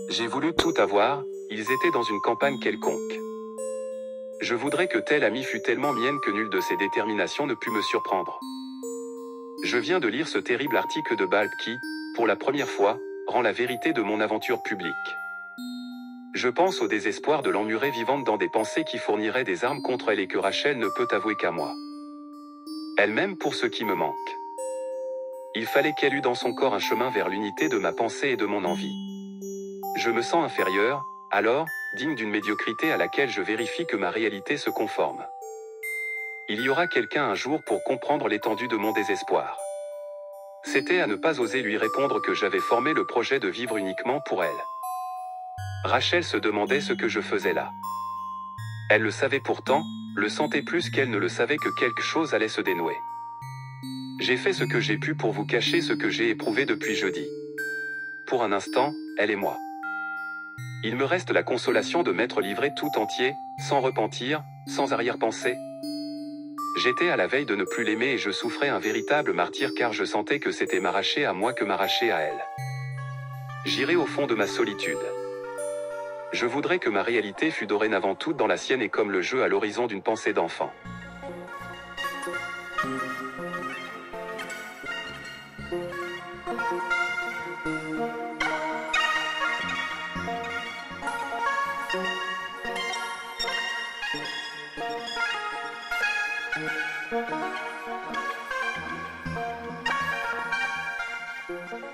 J'ai voulu tout avoir, ils étaient dans une campagne quelconque. Je voudrais que telle amie fût tellement mienne que nulle de ses déterminations ne put me surprendre. Je viens de lire ce terrible article de Balb qui, pour la première fois, rend la vérité de mon aventure publique. Je pense au désespoir de l'emmurée vivante dans des pensées qui fourniraient des armes contre elle et que Rachel ne peut avouer qu'à moi. Elle-même pour ce qui me manque. Il fallait qu'elle eût dans son corps un chemin vers l'unité de ma pensée et de mon envie. Je me sens inférieur, alors, digne d'une médiocrité à laquelle je vérifie que ma réalité se conforme. Il y aura quelqu'un un jour pour comprendre l'étendue de mon désespoir. C'était à ne pas oser lui répondre que j'avais formé le projet de vivre uniquement pour elle. Rachel se demandait ce que je faisais là. Elle le savait pourtant, le sentait plus qu'elle ne le savait que quelque chose allait se dénouer. J'ai fait ce que j'ai pu pour vous cacher ce que j'ai éprouvé depuis jeudi. Pour un instant, elle et moi. Il me reste la consolation de m'être livré tout entier, sans repentir, sans arrière-pensée. J'étais à la veille de ne plus l'aimer et je souffrais un véritable martyre car je sentais que c'était m'arracher à moi que m'arracher à elle. J'irai au fond de ma solitude. Je voudrais que ma réalité fût dorénavant toute dans la sienne et comme le jeu à l'horizon d'une pensée d'enfant.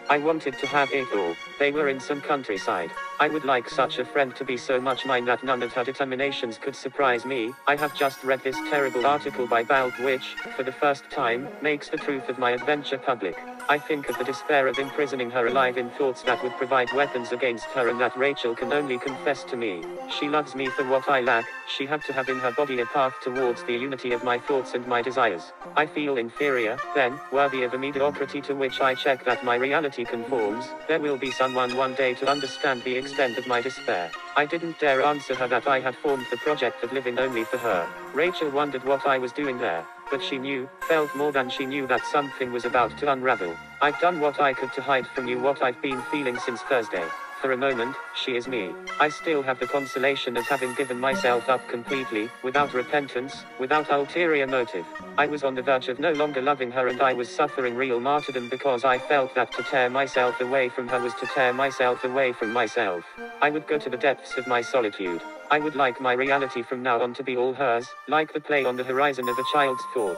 I wanted to have it all. They were in some countryside. I would like such a friend to be so much mine that none of her determinations could surprise me. I have just read this terrible article by Balb which, for the first time, makes the truth of my adventure public. I think of the despair of imprisoning her alive in thoughts that would provide weapons against her and that Rachel can only confess to me. She loves me for what I lack, she had to have in her body a path towards the unity of my thoughts and my desires. I feel inferior, then, worthy of a mediocrity to which I check that my reality conforms. There will be someone one day to understand the extent of my despair. I didn't dare answer her that I had formed the project of living only for her. Rachel wondered what I was doing there. But she knew, felt more than she knew that something was about to unravel. I've done what I could to hide from you what I've been feeling since Thursday. For a moment, she is me. I still have the consolation of having given myself up completely, without repentance, without ulterior motive. I was on the verge of no longer loving her and I was suffering real martyrdom because I felt that to tear myself away from her was to tear myself away from myself. I would go to the depths of my solitude. I would like my reality from now on to be all hers, like the play on the horizon of a child's thought.